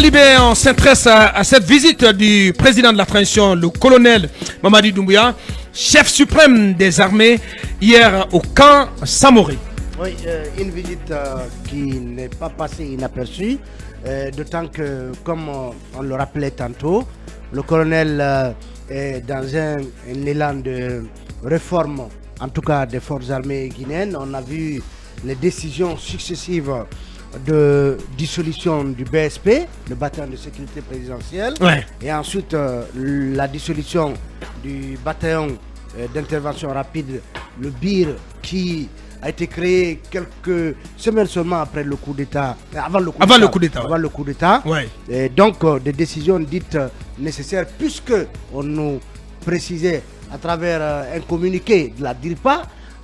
Talibé, on s'intéresse à cette visite du président de la transition, le colonel Mamadi Doumbouya, chef suprême des armées, hier au camp Samoré. Oui, une visite qui n'est pas passée inaperçue, d'autant que, comme on le rappelait tantôt, le colonel est dans un élan de réforme, en tout cas des forces armées guinéennes. On a vu les décisions successives de dissolution du BSP, le bataillon de sécurité présidentielle, et ensuite la dissolution du bataillon d'intervention rapide, le BIR, qui a été créé quelques semaines seulement après le coup d'État, avant le coup d'État. Et donc des décisions dites nécessaires, puisque on nous précisait à travers un communiqué de la DIRPA,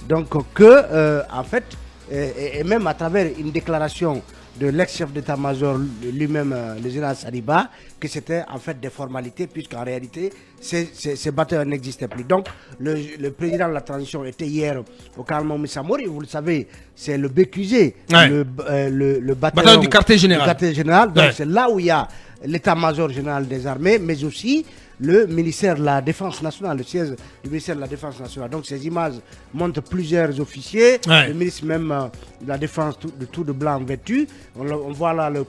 donc que en fait, et même à travers une déclaration de l'ex-chef d'état-major lui-même, le général Sadiba, que c'était en fait des formalités, puisqu'en réalité, ces bataillons n'existaient plus. Donc, le président de la transition était hier au camp Samoré, vous le savez, c'est le BQG, le bataillon du quartier général. Donc, c'est là où il y a l'état-major général des armées, mais aussi le ministère de la Défense nationale, le siège du ministère de la Défense nationale. Donc ces images montrent plusieurs officiers, le ministre même de la Défense tout de blanc vêtu. On voit là le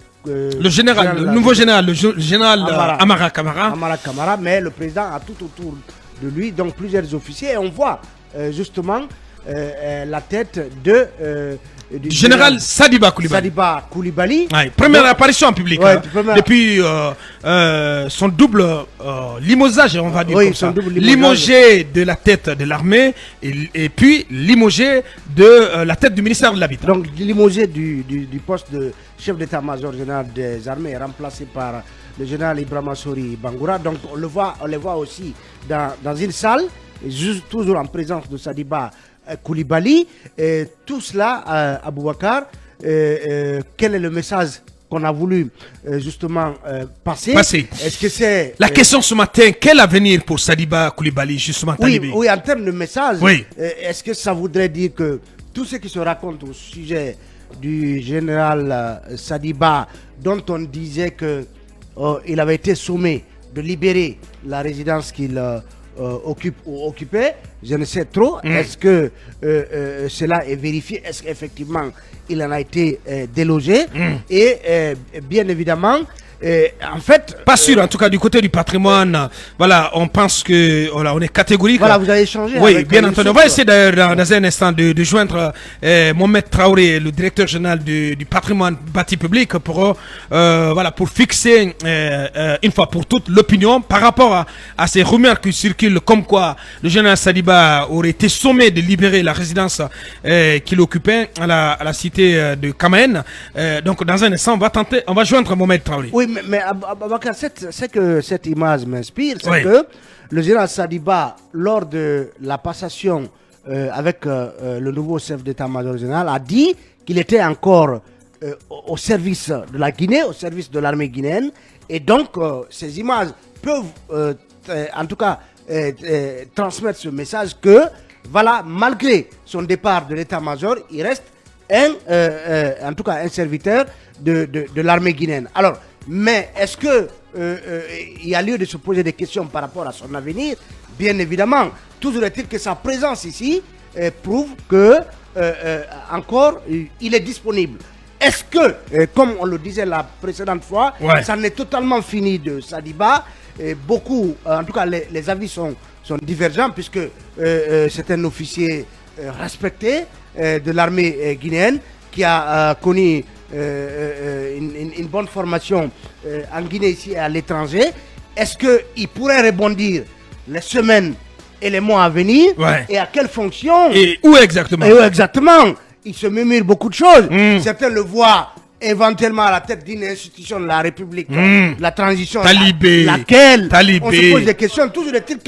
nouveau général Amara Kamara, mais le président a tout autour de lui, donc plusieurs officiers. Et on voit justement la tête du général Sadiba Koulibaly. Première apparition en public depuis son double limogeage, on va dire comme ça. Limogé de la tête de l'armée et puis limogé de la tête du ministère de l'Habitat. Donc limogé du poste de chef d'état-major général des armées, remplacé par le général Ibrahima Sori Bangoura. Donc on les voit aussi dans une salle, toujours en présence de Sadiba Koulibaly, et tout cela, Aboubakar, quel est le message qu'on a voulu justement passer? Est-ce que c'est la question ce matin, quel avenir pour Sadiba Koulibaly justement? Oui, en termes de message, est-ce que ça voudrait dire que tout ce qui se raconte au sujet du général Sadiba, dont on disait que il avait été sommé de libérer la résidence qu'il occupe ou occupait, je ne sais trop. Est-ce que cela est vérifié? Est-ce qu'effectivement il en a été délogé? Et bien évidemment, en fait, pas sûr, en tout cas du côté du patrimoine, voilà, on pense que on est catégorique. Voilà, vous avez changé. Oui, bien entendu. On va essayer d'ailleurs dans un instant de joindre Mohamed Traoré, le directeur général du patrimoine bâti public, pour fixer une fois pour toutes l'opinion par rapport à ces rumeurs qui circulent comme quoi le général Sadiba aurait été sommé de libérer la résidence qu'il occupait à la cité de Kamaen. Donc dans un instant, on va joindre Mohamed Traoré. Oui, mais Abakar, c'est que cette image m'inspire, c'est que le général Sadiba, lors de la passation avec le nouveau chef d'état-major général, a dit qu'il était encore au service de la Guinée, au service de l'armée guinéenne, et donc ces images peuvent en tout cas transmettre ce message que, voilà, malgré son départ de l'état-major, il reste en tout cas un serviteur de l'armée guinéenne. Alors, mais est-ce que il y a lieu de se poser des questions par rapport à son avenir? Bien évidemment. Toujours est-il que sa présence ici prouve que encore il est disponible. Est-ce que, comme on le disait la précédente fois, ça n'est totalement fini de Sadiba? Beaucoup, en tout cas les avis sont divergents, puisque c'est un officier respecté de l'armée guinéenne qui a connu une bonne formation en Guinée ici et à l'étranger. Est-ce qu'il pourrait rebondir les semaines et les mois à venir? Et à quelle fonction? Et où exactement? Il se murmure beaucoup de choses. Certains le voient éventuellement à la tête d'une institution de la République, la transition, Talibé, laquelle Talibé. On se pose des questions. Toujours est-il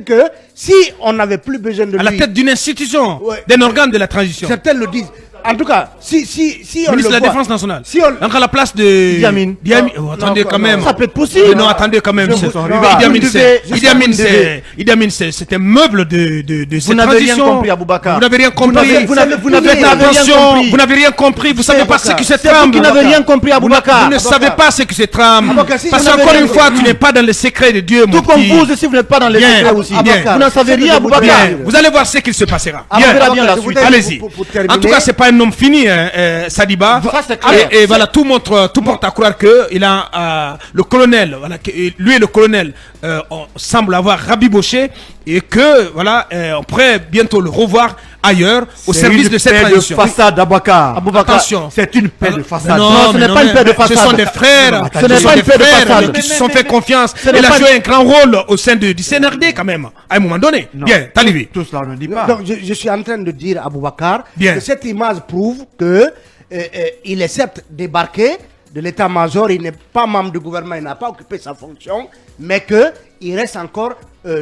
que si on n'avait plus besoin de lui à la tête d'une institution, d'un organe de la transition, certains le disent, En tout cas, si on Ministre de le la voit, Défense nationale. si on- Donc à la place de Idi Amin. Oh, attendez Non, quand non, même. Ça peut être possible. Non, attendez quand même. Je vous- non, Idi Amin, c'est un meuble de cette n'avez rien transition. compris, Aboubakar. Vous n'avez rien compris. Vous n'avez Faites rien attention. compris. Vous n'avez rien compris. Vous savez pas ce que c'est C'est vous trame. qui n'avez rien compris, Vous Aboubakar. ne savez pas ce que c'est trame. Aboubakar, si Parce vous n'avez qu'encore rien une fois, compris. tu n'es pas dans le secret de Dieu, mon Tout comme petit. vous aussi, vous n'êtes pas dans les Bien. secrets aussi. Bien. Vous n'en savez rien, Aboubakar. Bien. Vous allez voir ce qu'il se passera. Ah, on verra bien la Je vous suite. donne- Allez-y. pour terminer. En tout cas, c'est pas un homme fini, hein, Sadiba. Ça, c'est clair. Et voilà, tout porte à croire que il a le colonel, voilà, lui et le colonel on semble avoir rabiboché et que voilà, on pourrait bientôt le revoir ailleurs au service de cette transition. façade Aboubacar. Aboubakar. Attention. C'est une paix de Mais façade. Non, ce n'est pas une paix de Ce façade. sont des frères, Non, ce n'est sont pas des une paix de frères façade. qui se sont fait confiance. n'est Il a pas joué un grand rôle au sein du CNRD quand même, à un moment donné. Non. Bien, Talibi. Tout cela ne dit pas. Donc, je suis en train de dire à Boubacar Bien. que cette image prouve que il est certes débarqué de l'état-major, il n'est pas membre du gouvernement, il n'a pas occupé sa fonction, mais qu'il reste encore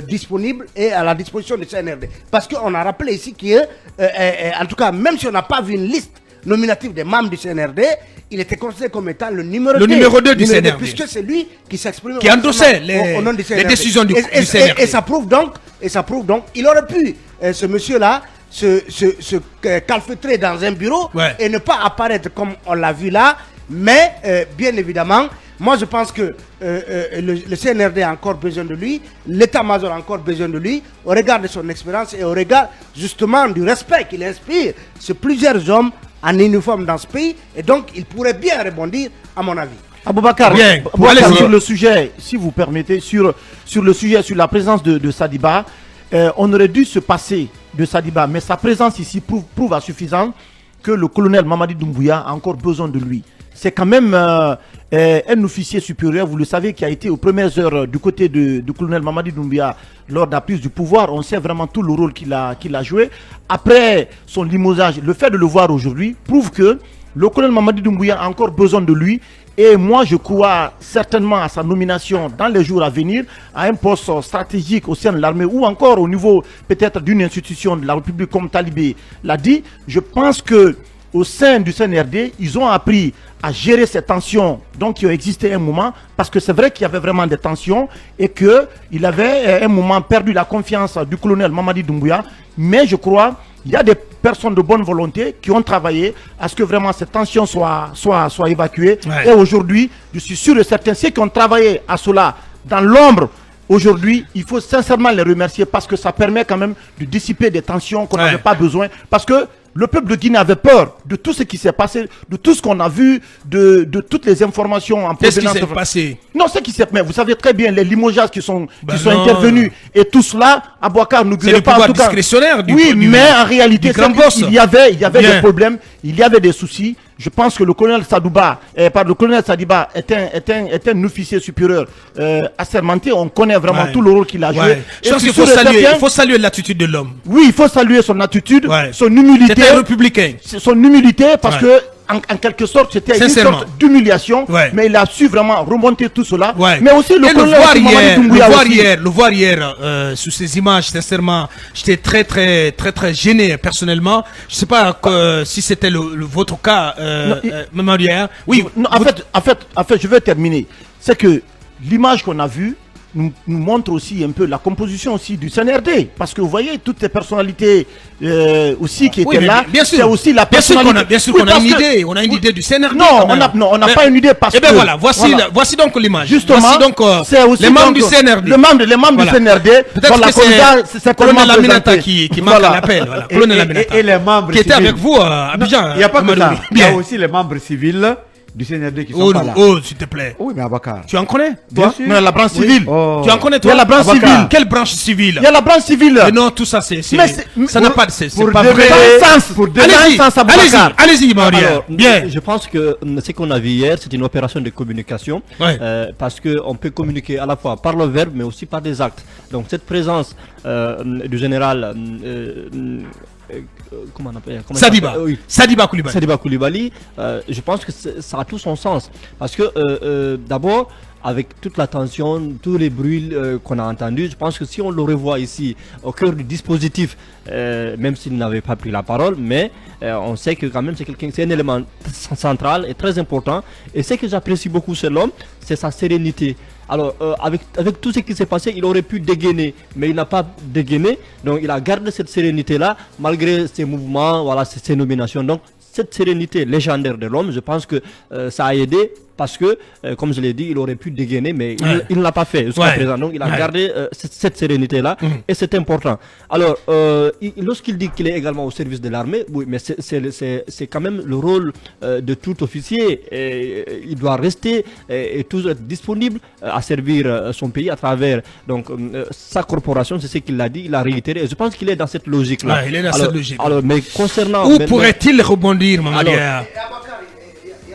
disponible et à la disposition du CNRD. Parce qu'on a rappelé ici en tout cas, même si on n'a pas vu une liste nominative des membres du CNRD, il était considéré comme étant le numéro 2. Le numéro 2 du CNRD. Puisque c'est lui qui s'exprime Qui endossait au nom du CNRD. décisions du Et CNRD. ça prouve donc, il aurait pu, ce monsieur-là, se calfeutrer dans un bureau Ouais. et ne pas apparaître comme on l'a vu là. Mais, bien évidemment, moi je pense que le CNRD a encore besoin de lui, l'état-major a encore besoin de lui, au regard de son expérience et au regard justement du respect qu'il inspire sur plusieurs hommes en uniforme dans ce pays. Et donc, il pourrait bien rebondir, à mon avis. Aboubakar, Bien. Aboubakar, Allez-y. sur le sujet, si vous permettez, sur le sujet, sur la présence de Sadiba, on aurait dû se passer de Sadiba, mais sa présence ici prouve à suffisant que le colonel Mamadi Doumbouya a encore besoin de lui. C'est quand même un officier supérieur, vous le savez, qui a été aux premières heures du côté du colonel Mamadi Doumbouya lors de la prise du pouvoir. On sait vraiment tout le rôle qu'il a joué. Après son limogeage, le fait de le voir aujourd'hui prouve que le colonel Mamadi Doumbouya a encore besoin de lui. Et moi, je crois certainement à sa nomination dans les jours à venir à un poste stratégique au sein de l'armée ou encore au niveau peut-être d'une institution de la République comme Talibé l'a dit. Je pense que au sein du CNRD, ils ont appris à gérer ces tensions donc, qui ont existé un moment, parce que c'est vrai qu'il y avait vraiment des tensions et qu'il avait un moment perdu la confiance du colonel Mamadi Doumbouya. Mais je crois il y a des personnes de bonne volonté qui ont travaillé à ce que vraiment ces tensions soient évacuées. Ouais. Et aujourd'hui, je suis sûr et certain, ceux qui ont travaillé à cela dans l'ombre, aujourd'hui, il faut sincèrement les remercier parce que ça permet quand même de dissiper des tensions qu'on Ouais. n'avait pas besoin. Parce que le peuple de Guinée avait peur de tout ce qui s'est passé, de tout ce qu'on a vu, de toutes les informations en Qu'est-ce qui provenance. s'est passé? Non, ce qui s'est passé, vous savez très bien les limogeages qui sont Non. intervenus et tout cela, Abouakar nous C'est le pas en pouvoir tout cas. discrétionnaire du Oui, mais en réalité, du grand c'est boss. qu'il y avait Bien. des problèmes, il y avait des soucis. Je pense que le colonel le colonel Sadiba est un officier supérieur assermenté. On connaît vraiment Ouais. tout le rôle qu'il a joué. Ouais. Et Je pense je qu'il suis faut sûr et saluer, certain- il faut saluer l'attitude de l'homme. Oui, il faut saluer son attitude, Ouais. son humilité. C'était un républicain. Son humilité, parce Ouais. que en quelque sorte, c'était une Sincèrement. sorte d'humiliation, Ouais. mais il a su vraiment remonter tout cela. Ouais. Mais aussi le Et colonel Mamadi Doumbouya aussi. le voir hier sous ces images, sincèrement, j'étais très gêné personnellement. Je sais pas si c'était votre cas, Mamadou hier. Oui. Non, en fait, je vais terminer. C'est que l'image qu'on a vue nous montre aussi un peu la composition aussi du CNRD. Parce que vous voyez, toutes les personnalités aussi qui Oui, étaient mais là, bien sûr. c'est aussi la Bien sûr personnalité. bien sûr Oui, qu'on a parce une que- idée. On a une idée du CNRD. Non, quand on même. n'a Mais- pas une idée parce Eh bien que... voilà, voilà. voici donc l'image. Justement, Voici donc c'est aussi les membres donc du CNRD. Les membres Voilà. du CNRD. Peut-être voilà, que c'est c'est le colonel tellement Aminata présenté. qui marque Voilà. l'appel. Voilà. Colonel Aminata. Et les membres qui était civils. avec vous à Abidjan. Il n'y a pas que Amadou. ça. Il y a Bien. aussi les membres civils du CNRD qui sont Oh, pas là. oh, s'il te plaît. Oui, mais Abakar. Tu en connais? Bien Toi? sûr. Mais la branche civile. Oh. Tu en connais, Il y toi? a la branche Abakar. civile. Quelle branche civile? Il y a la branche civile. Mais non, tout ça, Mais ça n'a pas de c'est pour pas devenir- vrai. Sans sens. Pour Allez-y, Sans Aboubacar. allez-y, Maria. Alors, Bien. je pense que ce qu'on a vu hier, c'est une opération de communication, Ouais. parce qu'on peut communiquer à la fois par le verbe, mais aussi par des actes. Donc cette présence du général, comment on appelle comment il Sadiba. s'appelle Oui. Sadiba Koulibaly. Sadiba Koulibaly, je pense que ça a tout son sens. Parce que d'abord, avec toute la tension, tous les bruits qu'on a entendus, je pense que si on le revoit ici, au cœur du dispositif, même s'il n'avait pas pris la parole, mais on sait que quand même c'est un élément central et très important. Et ce que j'apprécie beaucoup chez l'homme, c'est sa sérénité. Alors, avec tout ce qui s'est passé, il aurait pu dégainer, mais il n'a pas dégainé. Donc, il a gardé cette sérénité-là, malgré ses mouvements, voilà, ses nominations. Donc, cette sérénité légendaire de l'homme, je pense que ça a aidé parce que, comme je l'ai dit, il aurait pu dégainer, mais il ne l'a pas fait jusqu'à présent. Donc, il a gardé cette sérénité-là et c'est important. Alors, lorsqu'il dit qu'il est également au service de l'armée, oui, mais c'est quand même le rôle de tout officier. Et il doit rester et toujours être disponible à servir son pays à travers donc, sa corporation, c'est ce qu'il a dit, il a réitéré. Et je pense qu'il est dans cette logique-là. Il est dans cette logique. Alors, mais concernant... Où pourrait-il rebondir, Mamadou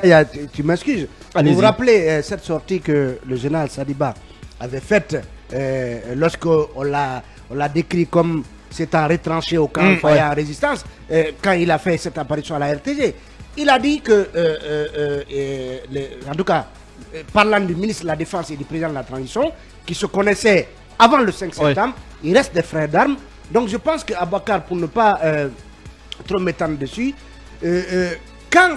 Yaya? Tu m'excuses. Vous Allez-y. vous rappelez cette sortie que le général Sadiba avait faite lorsqu'on l'a décrit comme s'étant retranché au camp en résistance, quand il a fait cette apparition à la RTG. Il a dit que, en tout cas, parlant du ministre de la Défense et du président de la transition, qui se connaissaient avant le 5 septembre, il reste des frères d'armes. Donc je pense qu'Abakar, pour ne pas trop m'étendre dessus, quand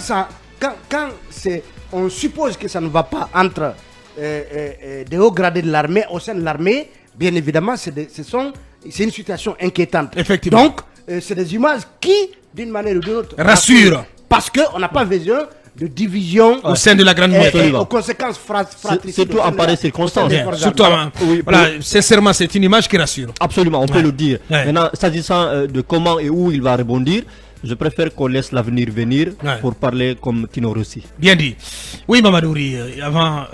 on suppose que ça ne va pas entre des hauts gradés de l'armée, au sein de l'armée, bien évidemment, c'est une situation inquiétante. Effectivement. Donc, c'est des images qui, d'une manière ou d'une autre, Rassurent. parce qu'on n'a pas besoin de division Au sein de la grande et mosquée. aux conséquences fratricides. Surtout en pareilles circonstances. Bien, surtout, voilà, sincèrement, c'est une image qui rassure. Absolument, on peut le dire. Ouais. Maintenant, s'agissant de comment et où il va rebondir, je préfère qu'on laisse l'avenir venir pour parler comme Tino Rossi. Bien dit. Oui, Mamadouri, avant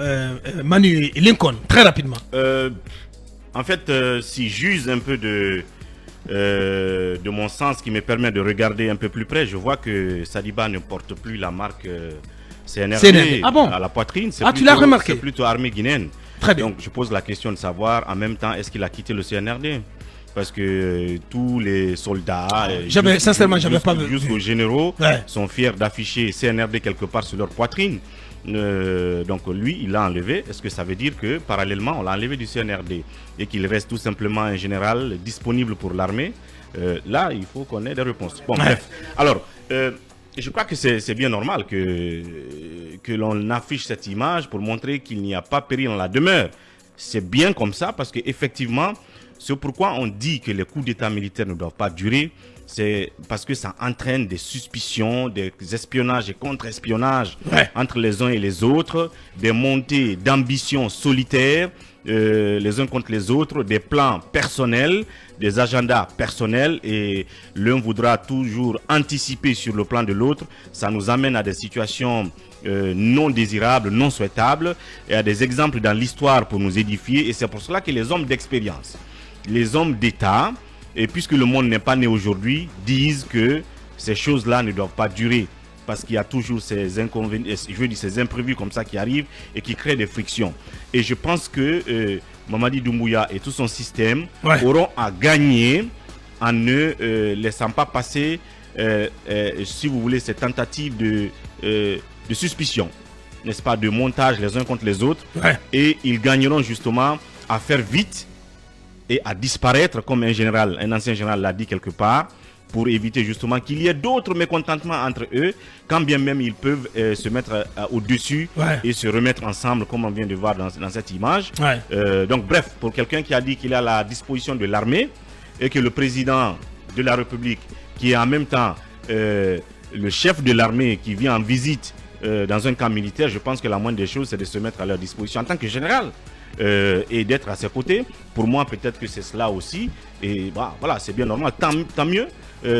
Manu et Lincoln, très rapidement. En fait, si j'use un peu de mon sens qui me permet de regarder un peu plus près, je vois que Sadiba ne porte plus la marque CNRD Ah bon? à la poitrine. Tu l'as remarqué? C'est plutôt armée guinéenne. Très bien. Donc je pose la question de savoir en même temps, est-ce qu'il a quitté le CNRD? Parce que tous les soldats, sincèrement, j'avais pas vu. jusqu'aux généraux, sont fiers d'afficher CNRD quelque part sur leur poitrine. Donc lui, il l'a enlevé. Est-ce que ça veut dire que parallèlement, on l'a enlevé du CNRD et qu'il reste tout simplement un général disponible pour l'armée? Là, il faut qu'on ait des réponses. Bon, bref. Alors, je crois que c'est bien normal que l'on affiche cette image pour montrer qu'il n'y a pas péril en la demeure. C'est bien comme ça parce qu'effectivement, c'est pourquoi on dit que les coups d'État militaires ne doivent pas durer. C'est parce que ça entraîne des suspicions, des espionnages et contre-espionnages entre les uns et les autres, des montées d'ambitions solitaires les uns contre les autres, des plans personnels, des agendas personnels, et l'un voudra toujours anticiper sur le plan de l'autre. Ça nous amène à des situations non désirables, non souhaitables, et à des exemples dans l'histoire pour nous édifier. Et c'est pour cela que les hommes d'expérience, les hommes d'État, et puisque le monde n'est pas né aujourd'hui, disent que ces choses-là ne doivent pas durer, parce qu'il y a toujours ces inconvénients, je veux dire ces imprévus comme ça qui arrivent et qui créent des frictions. Et je pense que Mamadi Doumbouya et tout son système auront à gagner en ne laissant pas passer, si vous voulez, ces tentatives de suspicion, n'est-ce pas, de montage les uns contre les autres. Et ils gagneront justement à faire vite et à disparaître, comme un ancien général l'a dit quelque part, pour éviter justement qu'il y ait d'autres mécontentements entre eux, quand bien même ils peuvent se mettre au-dessus et se remettre ensemble, comme on vient de voir dans cette image. Donc bref, pour quelqu'un qui a dit qu'il est à la disposition de l'armée et que le président de la République, qui est en même temps le chef de l'armée, qui vient en visite dans un camp militaire, je pense que la moindre des choses, c'est de se mettre à leur disposition en tant que général. Et d'être à ses côtés. Pour moi, peut-être que c'est cela aussi. Et bah, voilà, c'est bien normal. Tant mieux,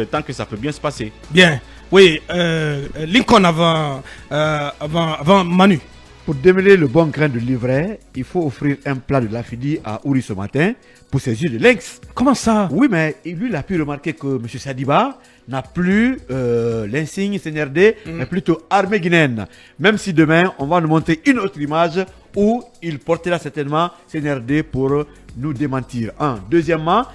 tant que ça peut bien se passer. Bien. Oui, Lincoln avant Manu. Pour démêler le bon grain de livret, il faut offrir un plat de lafidi à Ouri ce matin pour ses yeux de lynx. Comment ça? Oui, mais lui, il a pu remarquer que M. Sadiba n'a plus l'insigne CNRD, mais plutôt armée guinéenne. Même si demain, on va nous montrer une autre image où il portera certainement CNRD pour nous démentir. Deuxièmement,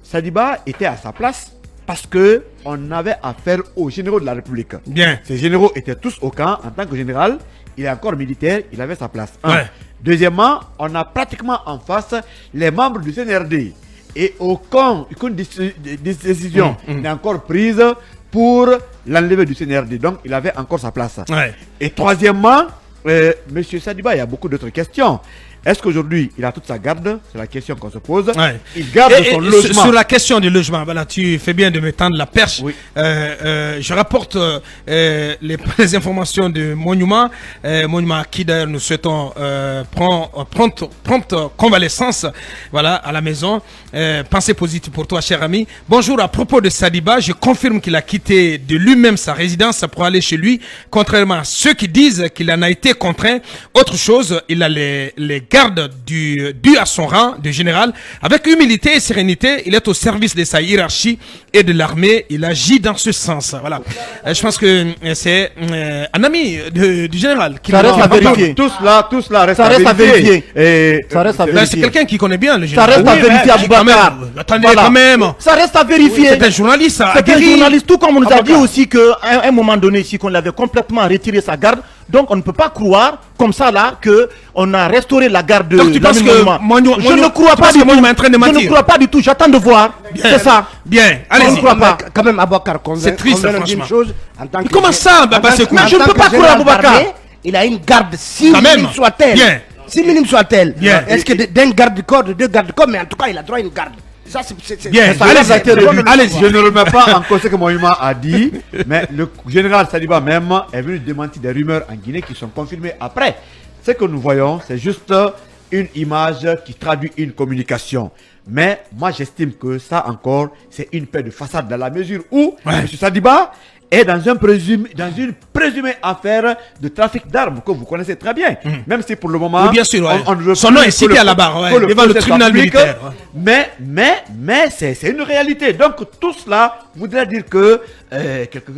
Sadiba était à sa place parce qu'on avait affaire aux généraux de la République. Bien. Ces généraux étaient tous au camp en tant que général. Il est encore militaire, il avait sa place. Deuxièmement, on a pratiquement en face les membres du CNRD. Et aucune décision n'est encore prise pour l'enlever du CNRD. Donc, il avait encore sa place. Ouais. Et troisièmement, M. Sadiba, il y a beaucoup d'autres questions. Est-ce qu'aujourd'hui, il a toute sa garde? C'est la question qu'on se pose. Ouais. Il garde son logement. Sur la question du logement, voilà, tu fais bien de me tendre la perche. Oui. Je rapporte les informations de Monument. Monument à qui d'ailleurs nous souhaitons prompte convalescence, voilà, à la maison. Pensée positive pour toi, cher ami. Bonjour, à propos de Sadiba, je confirme qu'il a quitté de lui-même sa résidence pour aller chez lui, contrairement à ceux qui disent qu'il en a été contraint. Autre chose, il a les garde dû à son rang de général. Avec humilité et sérénité, il est au service de sa hiérarchie et de l'armée. Il agit dans ce sens. Voilà. Je pense que c'est un ami du général. Qui Ça reste à vérifier. Tout cela reste Ça reste à vérifier. Et Ça reste à Ben, vérifier. c'est quelqu'un qui connaît bien le Ça général. reste à Oui, mais vérifier, quand même, Aboubacar. attendez, Voilà. quand même. Ça reste à vérifier. C'est un journaliste C'est un aguerri. journaliste, tout comme on nous a dit Avocat. aussi qu'à un moment donné, ici, qu'on l'avait complètement retiré sa garde. Donc, on ne peut pas croire, comme ça, là, qu'on a restauré la garde de Donc, tu penses Lamine que Monument. Je ne crois tu pas penses du que Monument est tout. en train de Je mentir? ne crois pas du tout. J'attends de voir. C'est ça. Bien, Je ne allez-y. crois pas. Quand même, Aboubacar, C'est triste, convainc-nous d'une franchement. chose, en tant Mais que comment ça, en Baba tant que- Sekou? en Mais je ne tant peux que pas croire général Aboubacar. d'armée, il a une garde, si Quand même. minime soit-elle. Bien. Si minime soit-elle. Bien. Est-ce que d'un garde du corps, de deux gardes du corps, mais en tout cas, il a droit à une garde. Ça, c'est Bien, c'est- allez-y, c'est- c'est- c'est- allez-y. je ne remets pas en cause ce que Monument a dit, mais le général Sadiba même est venu démentir des rumeurs en Guinée qui sont confirmées après. Ce que nous voyons, c'est juste une image qui traduit une communication. Mais moi, j'estime que ça encore, c'est une paix de façade dans la mesure où M. Sadiba est dans une présumée affaire de trafic d'armes que vous connaissez très bien. Même si pour le moment, Oui, bien sûr, ouais. on ne veut Son plus nom est que cité à la barre, ouais, que devant le procès tribunal s'applique. militaire, ouais. Mais c'est une réalité. Donc tout cela voudrait dire que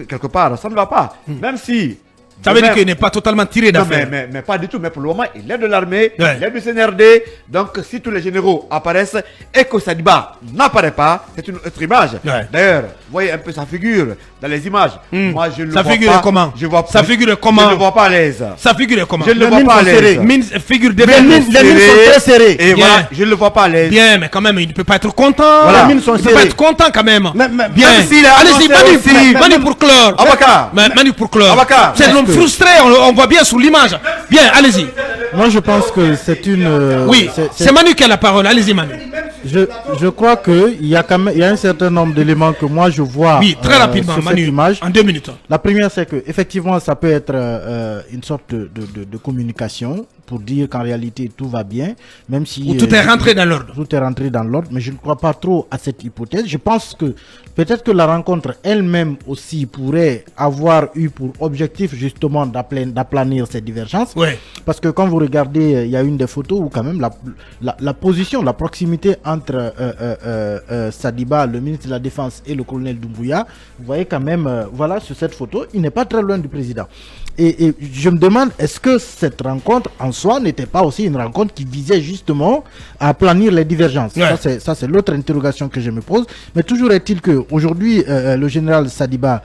quelque part, ça ne va pas. Même si... Ça veut dire qu'il n'est pas totalement tiré Non, d'affaire. mais pas du tout. Mais pour le moment, il est de l'armée, Ouais. il est du CNRD. Donc, si tous les généraux apparaissent et que Sadiba n'apparaît pas, c'est une autre image. Ouais. D'ailleurs, vous voyez un peu sa figure dans les images. Moi, je ne le Ça vois figure pas. comment Je vois Ça figure comment Je ne le vois pas à l'aise. Ça figure comment? Je ne le Les vois mines pas à sont l'aise. serrées. Mine, figure de Les mines sont très serrées. Et Bien. voilà, je ne le vois pas à l'aise. Bien, mais quand même, il ne peut pas être content. Voilà. Les mines sont Il ne peut pas serrées. être content quand même. Mais- Bien. même s'il a Allez-y, annoncé Manu, aussi- Manu pour clore. Abaka. Manu pour clore. Abaka. C'est l'homme frustré, on voit bien sous l'image. Bien, allez-y. Moi, je pense que c'est une. Oui, c'est Manu qui a la parole. Allez-y, Manu. Je crois qu'il y a quand même un certain nombre d'éléments que moi je vois. Oui, très rapidement, sur Manu. cette image. En 2 minutes. La première, c'est que effectivement, ça peut être une sorte de communication pour dire qu'en réalité tout va bien, même si Où tout est rentré dans l'ordre. Tout est rentré dans l'ordre, mais je ne crois pas trop à cette hypothèse. Je pense que peut-être que la rencontre elle-même aussi pourrait avoir eu pour objectif justement d'aplanir ces divergences. Ouais. Parce que quand vous regardez, il y a une des photos où quand même la position, la proximité entre Sadiba, le ministre de la Défense, et le colonel Doumbouya, vous voyez quand même, voilà, sur cette photo, il n'est pas très loin du président. Et je me demande, est-ce que cette rencontre en soi n'était pas aussi une rencontre qui visait justement à planir les divergences? Ouais. Ça, c'est l'autre interrogation que je me pose. Mais toujours est-il qu'aujourd'hui, le général Sadiba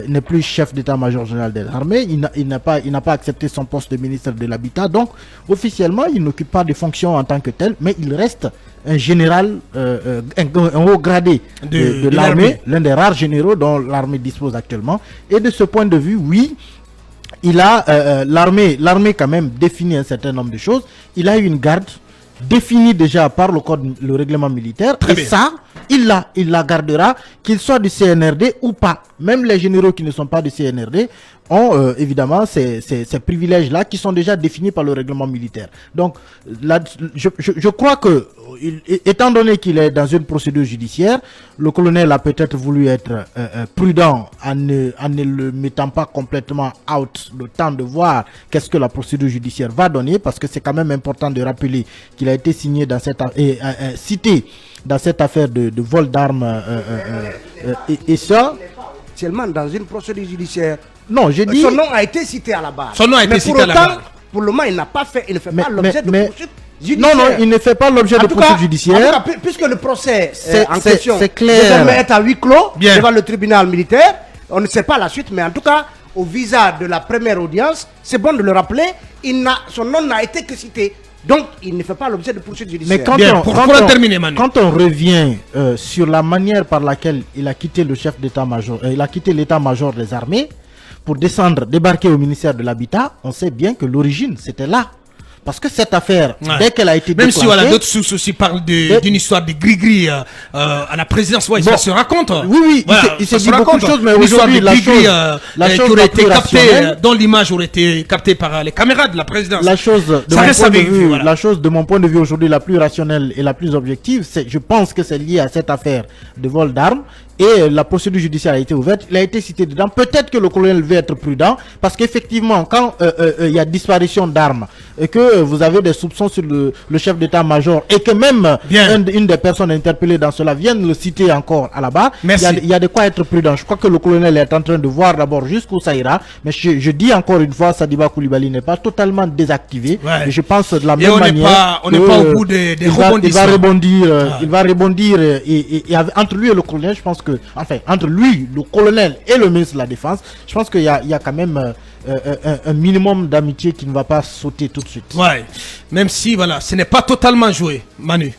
n'est plus chef d'état-major général de l'armée. Il n'a pas accepté son poste de ministre de l'Habitat. Donc, officiellement, il n'occupe pas de fonctions en tant que tel, mais il reste un général, un haut gradé de l'armée, l'un des rares généraux dont l'armée dispose actuellement. Et de ce point de vue, oui, il a l'armée quand même défini un certain nombre de choses. Il a une garde définie déjà par le règlement militaire. Très et bien. ça, il la gardera, qu'il soit du CNRD ou pas. Même les généraux qui ne sont pas du CNRD ont évidemment ces privilèges-là qui sont déjà définis par le règlement militaire. Donc, là, je crois que, étant donné qu'il est dans une procédure judiciaire, le colonel a peut-être voulu être prudent en ne le mettant pas complètement out, le temps de voir qu'est-ce que la procédure judiciaire va donner, parce que c'est quand même important de rappeler qu'il a été signé dans cette cité dans cette affaire de vol d'armes et ça. Seulement dans une procédure judiciaire. Non, j'ai dit. Son nom a été cité à la barre. Son nom a été Mais cité à la pour autant, barre. pour le moment, il n'a pas fait, il ne fait Mais- pas l'objet de mais- poursuites judiciaires. Non, il ne fait pas l'objet En de tout poursuites cas, judiciaires. en tout cas, puisque le procès C'est- en c'est- question c'est clair. désormais est à huis clos Bien. devant le tribunal militaire, on ne sait pas la suite, mais en tout cas, au visa de la première audience, c'est bon de le rappeler, son nom n'a été que cité. Donc, il ne fait pas l'objet de poursuites judiciaires. Mais quand Bien, on, pour quand en on- terminer, Manu. quand on revient sur la manière par laquelle il a quitté le chef d'état-major, il a quitté l'état-major des armées pour débarquer au ministère de l'Habitat, on sait bien que l'origine, c'était là. Parce que cette affaire, Ouais. dès qu'elle a été Même si déclenchée... voilà, d'autres sources aussi parlent d'une histoire de gris-gris à la présidence, ouais, Bon. ça se raconte. Oui, Voilà, il ça s'est se dit beaucoup raconte. de choses, mais Une histoire aujourd'hui, de la gris-gris, chose qui aurait la été plus captée, rationnelle- dont l'image aurait été captée par les caméras de la présidence. La chose, de Ça mon reste point de avec vue, vous, voilà. la chose de mon point de vue aujourd'hui la plus rationnelle et la plus objective, je pense que c'est lié à cette affaire de vol d'armes et la procédure judiciaire a été ouverte. Il a été cité dedans. Peut-être que le colonel veut être prudent parce qu'effectivement, quand il y a disparition d'armes et que vous avez des soupçons sur le chef d'état-major et que même Bien. une des personnes interpellées dans cela vienne le citer encore à la barre, Merci. il y a de quoi être prudent. Je crois que le colonel est en train de voir d'abord jusqu'où ça ira. Mais je dis encore une fois, Sadiba Koulibaly n'est pas totalement désactivé. Ouais. Et je pense de la Et même on n'est manière. pas au bout des il va rebondissements. rebondir. Il va rebondir. Et entre lui et le colonel, je pense que. Enfin, entre lui, le colonel et le ministre de la Défense, je pense qu'il y a quand même un minimum d'amitié qui ne va pas sauter tout de suite. Ouais. Même si, voilà, ce n'est pas totalement joué, Manu.